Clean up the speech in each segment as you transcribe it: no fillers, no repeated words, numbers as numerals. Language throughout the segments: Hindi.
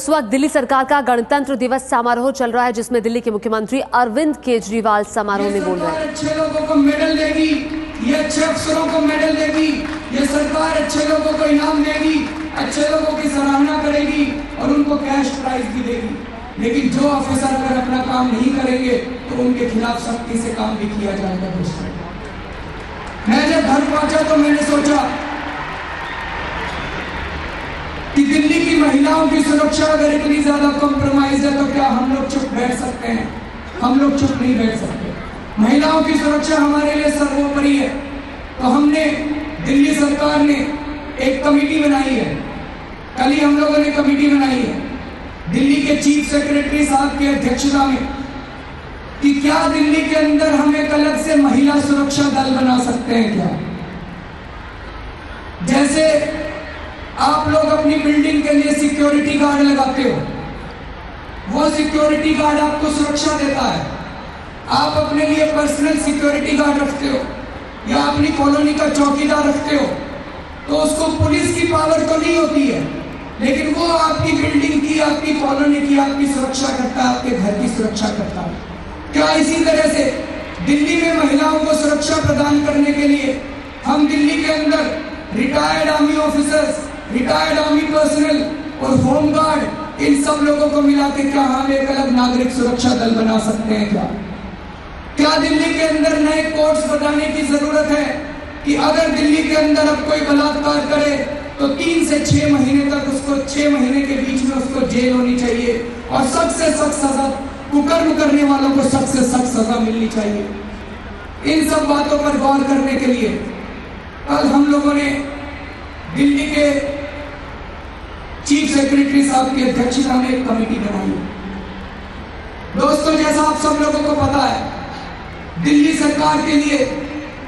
इस वक्त दिल्ली सरकार का गणतंत्र दिवस समारोह चल रहा है, जिसमें दिल्ली के मुख्यमंत्री अरविंद केजरीवाल समारोह में बोल रहे हैं। अच्छे लोगों को मेडल देगी, ये अच्छे अफसरों को मेडल देगी, ये सरकार अच्छे लोगों को इनाम देगी, अच्छे लोगों की सराहना करेगी और उनको कैश प्राइज भी देगी। लेकिन जो अफसर अगर अपना काम नहीं करेंगे तो उनके खिलाफ सख्ती से काम भी किया जाएगा। दोस्तों, मैं जब घर पहुंचा तो मैंने सोचा कि दिल्ली की महिलाओं की सुरक्षा अगर इतनी ज्यादा कॉम्प्रोमाइज है तो क्या हम लोग चुप बैठ सकते हैं? हम लोग चुप नहीं बैठ सकते। महिलाओं की सुरक्षा हमारे लिए सर्वोपरि है। तो हमने, दिल्ली सरकार ने एक कमेटी बनाई है। कल ही हम लोगों ने कमेटी बनाई है दिल्ली के चीफ सेक्रेटरी साहब की अध्यक्षता में कि क्या दिल्ली के अंदर हम एक अलग से महिला सुरक्षा दल बना सकते हैं क्या? जैसे आप लोग अपनी बिल्डिंग के लिए सिक्योरिटी गार्ड लगाते हो, वो सिक्योरिटी गार्ड आपको सुरक्षा देता है। आप अपने लिए पर्सनल सिक्योरिटी गार्ड रखते हो या अपनी कॉलोनी का चौकीदार रखते हो, तो उसको पुलिस की पावर तो नहीं होती है, लेकिन वो आपकी बिल्डिंग की, आपकी कॉलोनी की, आपकी सुरक्षा करता है, आपके घर की सुरक्षा करता है। क्या इसी तरह से दिल्ली में महिलाओं को सुरक्षा प्रदान करने के लिए हम दिल्ली के अंदर retired army officers, retired army personnel और होम गार्ड, इन सब लोगों को मिला के क्या हम एक अलग नागरिक सुरक्षा दल बना सकते हैं क्या? क्या दिल्ली के अंदर नए कोर्ट्स बनाने की जरूरत है कि अगर दिल्ली के अंदर अब कोई बलात्कार करे तो 3 से 6 महीने तक उसको, 6 महीने के बीच में उसको जेल होनी चाहिए और सख्त से सख्त सजा, कुकर्म करने वालों को सख्त से सख्त सजा मिलनी चाहिए। इन सब बातों पर गौर करने के लिए कल हम लोगों ने दिल्ली के चीफ सेक्रेटरी साहब की अध्यक्षता में एक कमेटी बनाई। दोस्तों, जैसा आप सब लोगों को पता है, दिल्ली सरकार के लिए,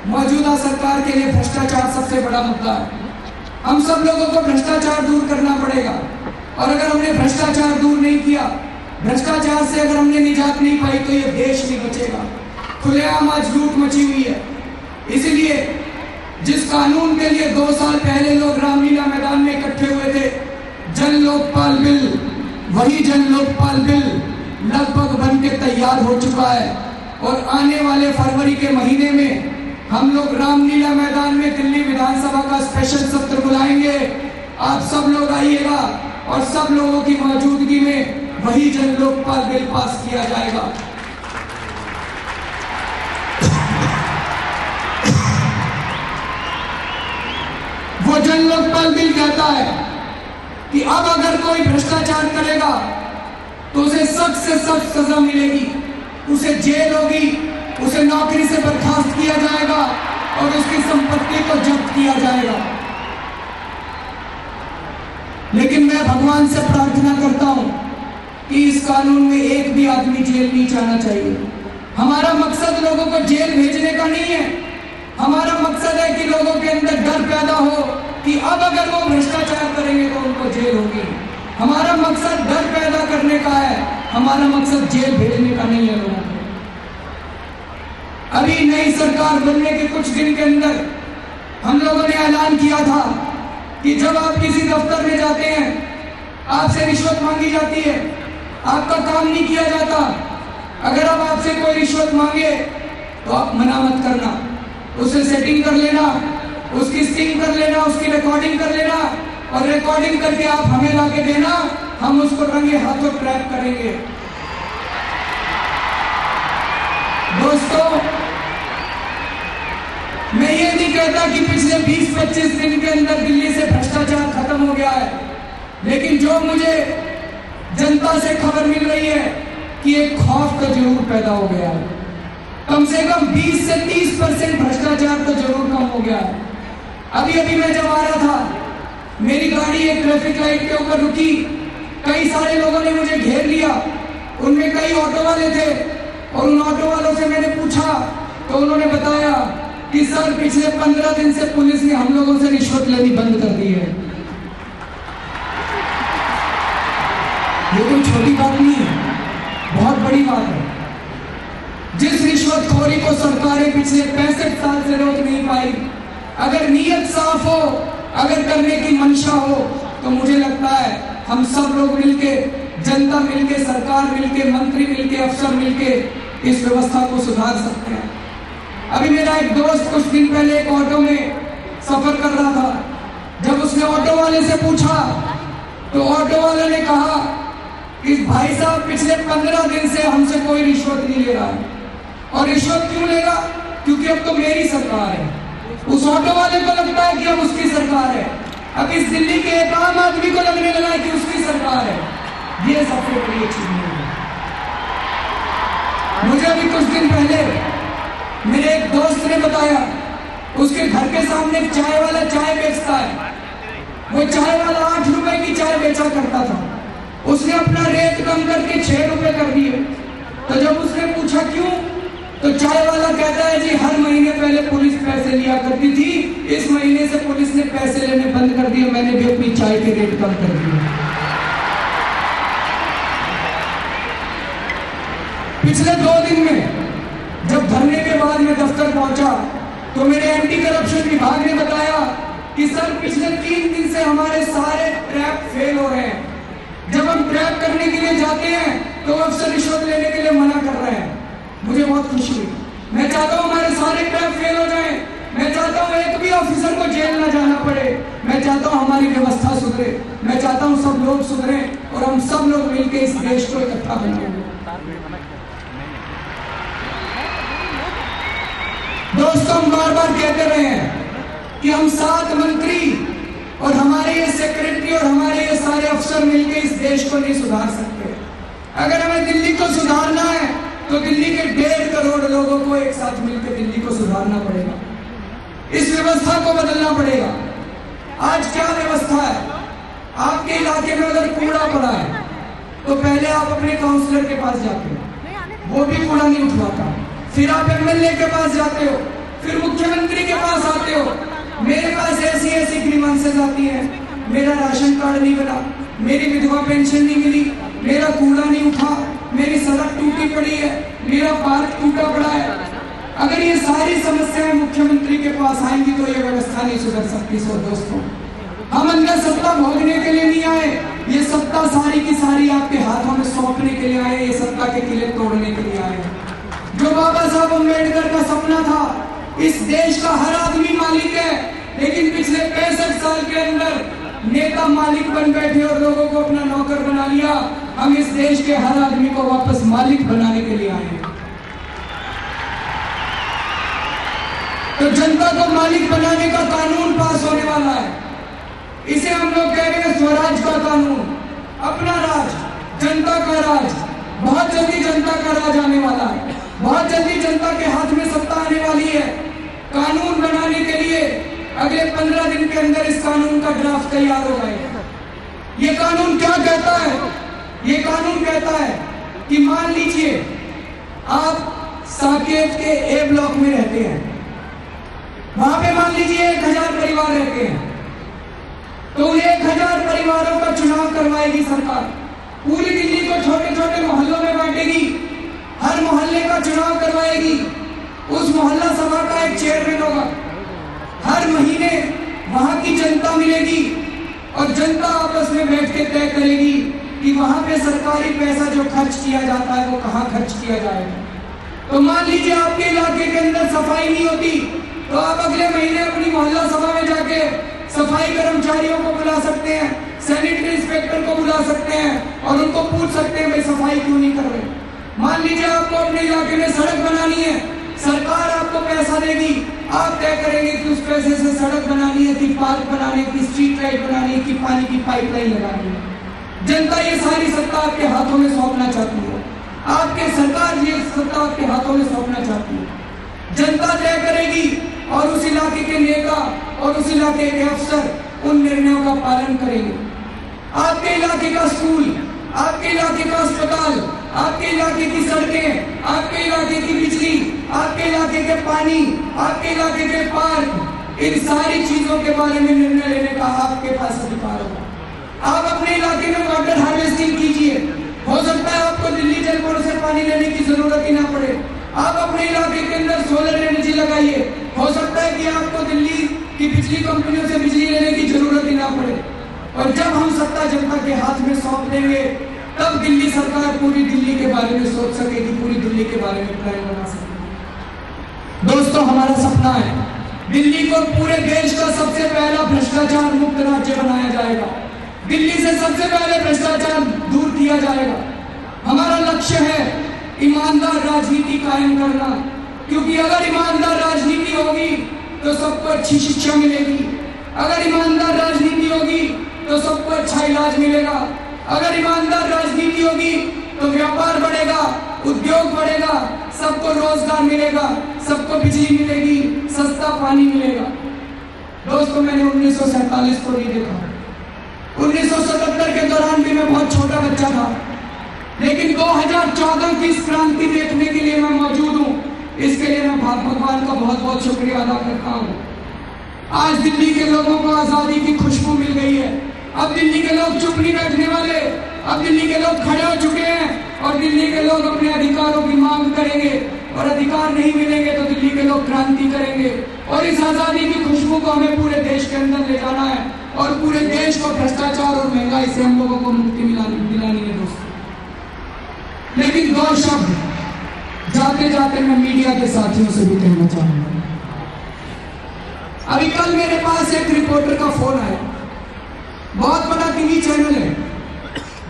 मौजूदा सरकार के लिए भ्रष्टाचार सबसे बड़ा मुद्दा है। हम सब लोगों को भ्रष्टाचार दूर करना पड़ेगा और अगर हमने भ्रष्टाचार दूर नहीं किया, भ्रष्टाचार से अगर हमने निजात नहीं पाई तो ये देश नहीं बचेगा। खुलेआम आज लूट मची हुई है। इसलिए जिस कानून के लिए 2 साल पहले लोग रामलीला मैदान में इकट्ठे हुए थे, जन लोकपाल बिल, वही जन लोकपाल बिल लगभग बन के तैयार हो चुका है और आने वाले फरवरी के महीने में हम लोग रामलीला मैदान में दिल्ली विधानसभा का स्पेशल सत्र बुलाएंगे। आप सब लोग आइएगा और सब लोगों की मौजूदगी में वही जन लोकपाल बिल पास किया जाएगा। वो जन लोकपाल बिल कहता है कि अब अगर कोई भ्रष्टाचार करेगा तो उसे सख्त से सख्त सजा मिलेगी, उसे जेल होगी, उसे नौकरी से बर्खास्त किया जाएगा और उसकी संपत्ति को जब्त किया जाएगा। लेकिन मैं भगवान से प्रार्थना करता हूं कि इस कानून में एक भी आदमी जेल नहीं जाना चाहिए। हमारा मकसद लोगों को जेल भेजने का नहीं है। हमारा मकसद है कि लोगों के अंदर डर पैदा हो कि अब अगर वो भ्रष्टाचार करेंगे तो उनको जेल होगी। हमारा मकसद डर पैदा करने का है, हमारा मकसद जेल भेजने का नहीं है लोगों को। अभी नई सरकार बनने के कुछ दिन के अंदर हम लोगों ने ऐलान किया था कि जब आप किसी दफ्तर में जाते हैं, आपसे रिश्वत मांगी जाती है, आपका काम नहीं किया जाता। अगर अब आपसे कोई रिश्वत मांगे तो आप मना मत करना, उसे सेटिंग कर लेना, उसकी स्टिंग कर लेना, उसकी रिकॉर्डिंग कर लेना और रिकॉर्डिंग करके आप हमें लाके देना, हम उसको रंगे हाथों ट्रैप करेंगे। दोस्तों, मैं ये नहीं कहता कि पिछले 20-25 दिन के अंदर दिल्ली से भ्रष्टाचार खत्म हो गया है, लेकिन जो मुझे जनता से खबर मिल रही है कि एक खौफ तो जरूर पैदा हो गया है। कम से कम 20 से 30% भ्रष्टाचार तो जरूर कम हो गया है। अभी अभी मैं जब आ रहा था, मेरी गाड़ी एक ट्रैफिक लाइट के ऊपर रुकी, कई सारे लोगों ने मुझे घेर लिया। उनमें कई ऑटो वाले थे और उन ऑटो वालों से मैंने पूछा तो उन्होंने बताया कि सर, पिछले 15 दिन से पुलिस ने हम लोगों से रिश्वत लेनी बंद कर दी है। ये कोई छोटी बात नहीं है, बहुत बड़ी बात है। जिस रिश्वतखोरी को सरकारें पिछले 65 साल से रोक नहीं पाई, अगर नीयत साफ हो, अगर करने की मंशा हो, तो मुझे लगता है हम सब लोग मिलके, जनता मिलके, सरकार मिलके, मंत्री मिलके, अफसर मिलके इस व्यवस्था को सुधार सकते हैं। अभी मेरा एक दोस्त कुछ दिन पहले एक ऑटो में सफर कर रहा था। जब उसने ऑटो वाले से पूछा तो ऑटो वाले ने कहा कि भाई साहब पिछले 15 दिन से हमसे कोई रिश्वत नहीं ले रहा है। और रिश्वत क्यों लेगा? क्योंकि अब तो मेरी सरकार है। उस ऑटो वाले को लगता है कि अब उसकी सरकार है। अब इस दिल्ली के एक आम आदमी को लगने लगा है कि उसकी सरकार है। ये सबसे बड़ी अचीवमेंट है। मुझे अभी कुछ दिन पहले मेरे एक दोस्त ने बताया, उसके घर के सामने एक चाय वाला चाय बेचता है। वो चाय वाला 8 रुपए की चाय बेचा करता था। उसने अपना रेट कम करके 6 रुपए कर दिए। तो जब उसने पूछा क्यों, तो चाय वाला कहता है जी हर महीने पहले पुलिस पैसे लिया करती थी, इस महीने से पुलिस ने पैसे लेने बंद कर दिए, मैंने भी अपनी चाय के रेट कम कर दिए। पिछले 2 दिन में जब धरने के बाद मैं दफ्तर पहुंचा तो मेरे एंटी करप्शन विभाग ने बताया कि सर पिछले 3 दिन से हमारे सारे ट्रैप फेल हो रहे हैं। जब हम ट्रैप करने के लिए जाते हैं तो अफसर रिश्वत लेने के लिए मना कर रहे हैं। मुझे बहुत खुशी हुई। मैं चाहता हूं हमारे सारे ट्रैप फेल हो जाएं। मैं चाहता हूं एक भी ऑफिसर को जेल ना जाना पड़े। मैं चाहता हूं हमारी व्यवस्था सुधरे। मैं चाहता हूं सब लोग सुधरे और हम सब लोग मिलकर इस देश को इकट्ठा बनाएंगे। दोस्तों, हम बार बार कहते रहे हैं कि हम 7 मंत्री और हमारे ये सेक्रेटरी और हमारे ये सारे अफसर मिलकर इस देश को नहीं सुधार सकते। अगर हमें दिल्ली को सुधारना है तो दिल्ली के 1.5 करोड़ लोगों को एक साथ मिलकर दिल्ली को सुधारना पड़ेगा। इस व्यवस्था को बदलना पड़ेगा। आज क्या व्यवस्था है? आपके इलाके में अगर कूड़ा पड़ा है तो पहले आप अपने काउंसलर के पास जाते हो, वो भी कूड़ा नहीं उठवाता। फिर आप एमएलए के पास जाते हो, फिर मुख्यमंत्री के पास आते हो। मेरे पास ऐसी ग्रीवांसेस आती हैं, मेरा राशन कार्ड नहीं बना, मेरी विधवा पेंशन नहीं मिली, मेरा कूड़ा नहीं उठा, मेरी सड़क टूटी पड़ी है, मेरा पार्क टूटा पड़ा है। अगर ये सारी समस्याएं मुख्यमंत्री के पास आएंगी तो ये व्यवस्था नहीं सुधर सकती। सो दोस्तों, हम अंदर सत्ता भोगने के लिए नहीं आए। ये सत्ता सारी की सारी आपके हाथों में सौंपने के लिए आए। ये सत्ता के किले तोड़ने के लिए आए। जो बाबा साहब अम्बेडकर का सपना था, इस देश का हर आदमी मालिक है, लेकिन पिछले 65 साल के अंदर नेता मालिक बन बैठे और लोगों को अपना नौकर बना लिया। हम इस देश के हर आदमी को वापस मालिक बनाने के लिए आए हैं। तो जनता को मालिक बनाने का कानून पास होने वाला है। इसे हम लोग कह रहे हैं स्वराज का कानून। अपना राज, जनता का राज। बहुत जल्दी जनता का राज आने वाला है। बहुत जल्दी जनता के हाथ में सत्ता आने वाली है। कानून बनाने के लिए अगले 15 दिन के अंदर इस कानून का ड्राफ्ट तैयार हो जाएगा। ये कानून क्या कहता है? ये कानून कहता है कि मान लीजिए आप साकेत के ए ब्लॉक में रहते हैं, वहां पे मान लीजिए 1000 परिवार रहते हैं, तो उन 1000 परिवारों का चुनाव करवाएगी सरकार। पूरी दिल्ली को छोटे छोटे मोहल्लों में बांटेगी, हर मोहल्ले का चुनाव करवाएगी। उस मोहल्ला सभा का एक चेयरमैन होगा। हर महीने वहां की जनता मिलेगी और जनता आपस में बैठ के तय करेगी कि वहां पे सरकारी पैसा जो खर्च किया जाता है वो कहां खर्च किया जाएगा। तो मान लीजिए आपके इलाके के अंदर सफाई नहीं होती, तो आप अगले महीने अपनी मोहल्ला सभा में जाके सफाई कर्मचारियों को बुला सकते हैं, सैनिटरी इंस्पेक्टर को बुला सकते हैं और उनको पूछ सकते हैं भाई सफाई क्यों नहीं कर रहे। मान लीजिए आपको अपने इलाके में सड़क बनानी है, सरकार आपको पैसा देगी, आप तय करेंगे कि उस पैसे से सड़क बनानी है कि पार्क बनाने की, स्ट्रीट लाइट बनानी है कि पानी की पाइपलाइन लगानी है। जनता ये सारी सत्ता आपके हाथों में सौंपना चाहती है। आपके सरकार ये सत्ता आपके हाथों में सौंपना चाहती है। जनता तय करेगी और उस इलाके के नेता और उस इलाके के अफसर उन निर्णयों का पालन करेंगे। आपके इलाके का स्कूल, आपके इलाके का अस्पताल, आपके इलाके की सड़कें, आपके इलाके की बिजली, आपके इलाके के पानी, आपके इलाके के पार्क, इन सारी चीजों के बारे में निर्णय लेने का आपके पास अधिकार होगा। आप अपने इलाके में वाटर हार्वेस्टिंग कीजिए। हो सकता है आपको दिल्ली जल बोर्ड से पानी लेने की जरूरत ही ना पड़े। आप अपने इलाके के अंदर सोलर एनर्जी लगाइए। हो सकता है कि आपको दिल्ली की बिजली कंपनियों से बिजली लेने की जरूरत ही ना पड़े। और जब हम सत्ता जनता के हाथ में सौंप देंगे तब दिल्ली सरकार पूरी दिल्ली के बारे में सोच सकेगी, पूरी दिल्ली के बारे में प्लान बना सकेगी। दोस्तों, हमारा सपना है दिल्ली को पूरे देश का सबसे पहला भ्रष्टाचार मुक्त राज्य बनाया जाएगा। दिल्ली से सबसे पहले भ्रष्टाचार दूर किया जाएगा। हमारा लक्ष्य है ईमानदार राजनीति कायम करना, क्योंकि अगर ईमानदार राजनीति होगी तो सबको अच्छी शिक्षा मिलेगी, अगर ईमानदार राजनीति होगी तो सबको अच्छा इलाज मिलेगा, अगर ईमानदार राजनीति होगी तो व्यापार बढ़ेगा, उद्योग बढ़ेगा, सबको रोजगार मिलेगा, सबको बिजली मिलेगी, सस्ता पानी मिलेगा। दोस्तों, मैंने 1947 को नहीं देखा, 1977 के दौरान भी मैं बहुत छोटा बच्चा था, लेकिन 2014 की इस क्रांति देखने के लिए मैं मौजूद हूँ। इसके लिए मैं भगवान का बहुत बहुत शुक्रिया अदा करता हूँ। आज दिल्ली के लोगों को आजादी की खुशबू मिल गई है। अब दिल्ली के लोग चुप नहीं बैठने वाले, अब दिल्ली के लोग खड़े हो चुके हैं और दिल्ली के लोग अपने अधिकारों की मांग करेंगे, और अधिकार नहीं मिलेंगे तो दिल्ली के लोग क्रांति करेंगे। और इस आजादी की खुशबू को हमें पूरे देश के अंदर ले जाना है और पूरे देश को भ्रष्टाचार और महंगाई से हम लोगों को मुक्ति दिलानी है दोस्तों। लेकिन दो शब्द जाते जाते मैं मीडिया के साथियों से भी कहना चाहूंगा। अभी कल मेरे पास एक रिपोर्टर का फोन आया, बहुत बड़ा टीवी चैनल है,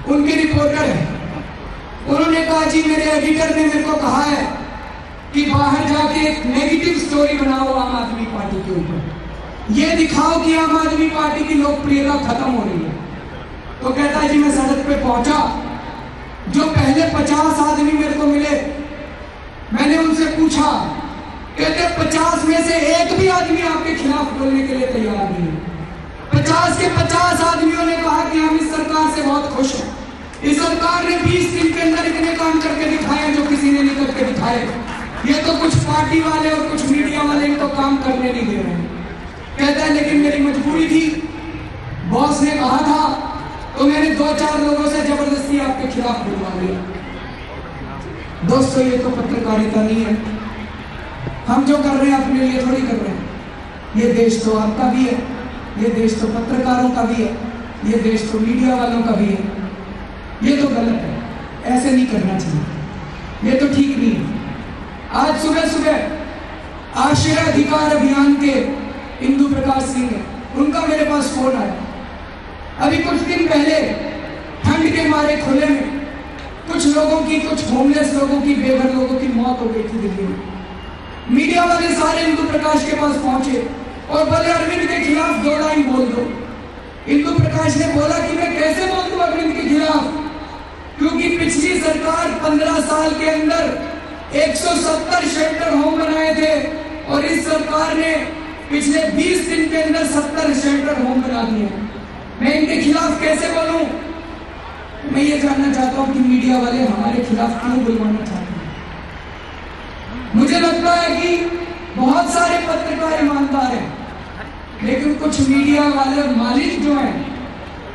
उनके रिपोर्टर है। उन्होंने कहा, जी मेरे एडिटर ने मेरे को कहा है कि बाहर जाके एक नेगेटिव स्टोरी बनाओ आम आदमी पार्टी के ऊपर, ये दिखाओ कि आम आदमी पार्टी की लोकप्रियता खत्म हो रही है। तो कहता है, जी मैं सड़क पे पहुंचा, जो पहले 50 आदमी मेरे को मिले, मैंने उनसे पूछा, कहते 50 में से एक भी आदमी आपके खिलाफ बोलने के लिए तैयार नहीं है। 50 के 50 आदमियों ने कहा कि हम इस सरकार से बहुत खुश हैं। इस सरकार ने 20 दिन के अंदर इतने काम करके दिखाए जो किसी ने नहीं करके दिखाए। ये तो कुछ पार्टी वाले और कुछ मीडिया वाले तो काम करने नहीं दे रहे हैं। कहता है, लेकिन मेरी मजबूरी थी, बॉस ने कहा था, तो मैंने 2-4 लोगों से जबरदस्ती आपके खिलाफ बुलवा लिया। दोस्तों, ये तो पत्रकारिता नहीं है। हम जो कर रहे हैं अपने लिए थोड़ी कर रहे हैं। ये देश तो आपका भी है, ये देश तो पत्रकारों का भी है, ये देश तो मीडिया वालों का भी है। ये तो गलत है, ऐसे नहीं करना चाहिए, ये तो ठीक नहीं है। आज सुबह सुबह आश्रय अधिकार अभियान के इंदु प्रकाश सिंह है, उनका मेरे पास फोन आया। अभी कुछ दिन पहले ठंड के मारे खुले में कुछ लोगों की, कुछ होमलेस लोगों की, बेघर लोगों की मौत हो गई थी दिल्ली में। मीडिया वाले सारे इंदु प्रकाश के पास पहुंचे और बोले, अरविंद के खिलाफ 2 लाइन बोल दो। इंदु प्रकाश ने बोला कि मैं कैसे बोल दूं अरविंद के खिलाफ, क्योंकि पिछली सरकार 15 साल के अंदर 170 शेल्टर होम बनाए थे और इस सरकार ने पिछले 20 दिन के अंदर 70 शेल्टर होम बना दिए। मैं इनके खिलाफ कैसे बोलूं? मैं ये जानना चाहता हूं कि मीडिया वाले हमारे खिलाफ क्यों बुलवाना चाहते हैं। मुझे लगता है कि बहुत सारे पत्रकार ईमानदार हैं, लेकिन कुछ मीडिया वाले मालिक जो हैं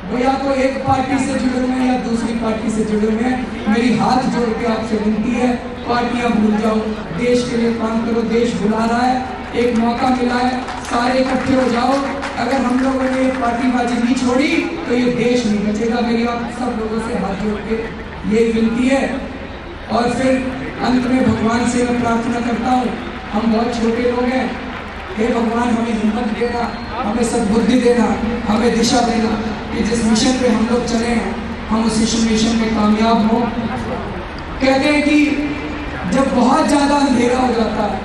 वो या तो एक पार्टी से जुड़े हुए हैं या दूसरी पार्टी से जुड़े हुए हैं। मेरी हाथ जोड़ के आपसे विनती है, पार्टियां भूल जाओ, देश के लिए काम करो। देश बुला रहा है, एक मौका मिला है, सारे इकट्ठे हो जाओ। अगर हम लोगों ने ये पार्टीबाजी नहीं छोड़ी तो ये देश नहीं बचेगा। मेरी आप सब लोगों से हाथ जोड़ के ये विनती है। और फिर अंत में भगवान से मैं प्रार्थना करता हूँ, हम बहुत छोटे लोग हैं, हे भगवान हमें हिम्मत देना, हमें सद्बुद्धि देना, हमें दिशा देना कि जिस मिशन पे हम लोग चले हैं हम उस मिशन में कामयाब हों। कहते हैं कि जब बहुत ज़्यादा अंधेरा हो जाता है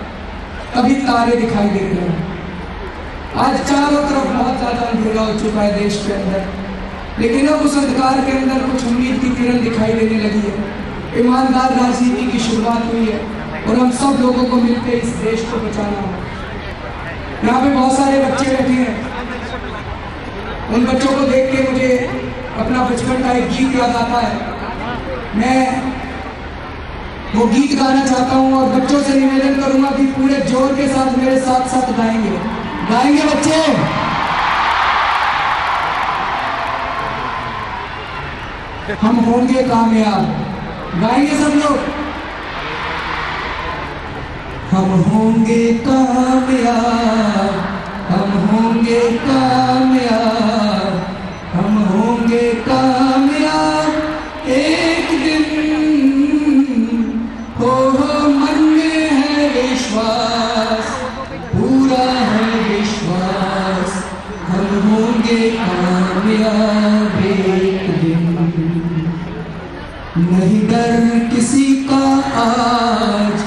तभी तारे दिखाई देते हैं। आज चारों तरफ बहुत ज़्यादा अंधेरा हो चुका है देश के अंदर, लेकिन अब उस अंधकार के अंदर कुछ उम्मीद की किरण दिखाई देने लगी है। ईमानदार राजनीति की शुरुआत हुई है और हम सब लोगों को मिलकर इस देश को बचाना है। यहाँ पे बहुत सारे बच्चे बैठे हैं, उन बच्चों को देख के मुझे अपना बचपन का एक गीत याद आता है। मैं वो गीत गाना चाहता हूँ और बच्चों से निवेदन करूंगा कि पूरे जोर के साथ मेरे साथ साथ गाएंगे। गाएंगे बच्चे? हम होंगे कामयाब। गाएंगे सब लोग? हम होंगे कामयाब, हम होंगे कामयाब, हम नहीं डर किसी का आज,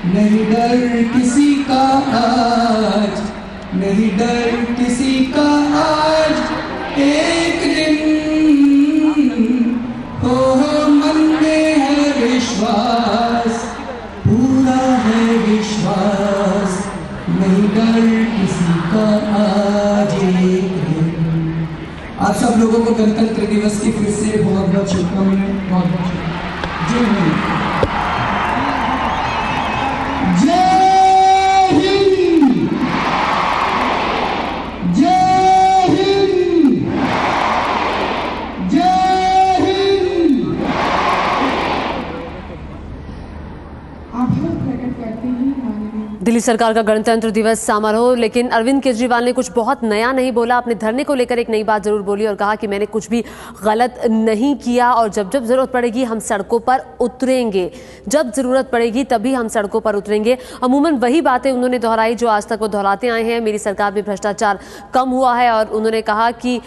नहीं डर किसी का आज, नहीं डर किसी का आज। एक दिन हो मन में है विश्वास, पूरा है विश्वास, नहीं डर किसी का आज। एक दिन। आप सब लोगों को गणतंत्र दिवस की फिर से बहुत बहुत शुभकामनाएं, बहुत बहुत जय हिंद, जय हिंद, जय हिंद। आभार प्रकट करते हैं माननीय दिल्ली सरकार का गणतंत्र दिवस समारोह, लेकिन अरविंद केजरीवाल ने कुछ बहुत नया नहीं बोला। अपने धरने को लेकर एक नई बात जरूर बोली और कहा कि मैंने कुछ भी गलत नहीं किया और जब जब जरूरत पड़ेगी हम सड़कों पर उतरेंगे, जब जरूरत पड़ेगी तभी हम सड़कों पर उतरेंगे। अमूमन वही बातें उन्होंने दोहराई जो आज तक वो दोहराते आए हैं। मेरी सरकार में भ्रष्टाचार कम हुआ है और उन्होंने कहा कि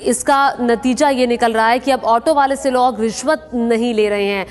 इसका नतीजा ये निकल रहा है कि अब ऑटो वाले से लोग रिश्वत नहीं ले रहे हैं।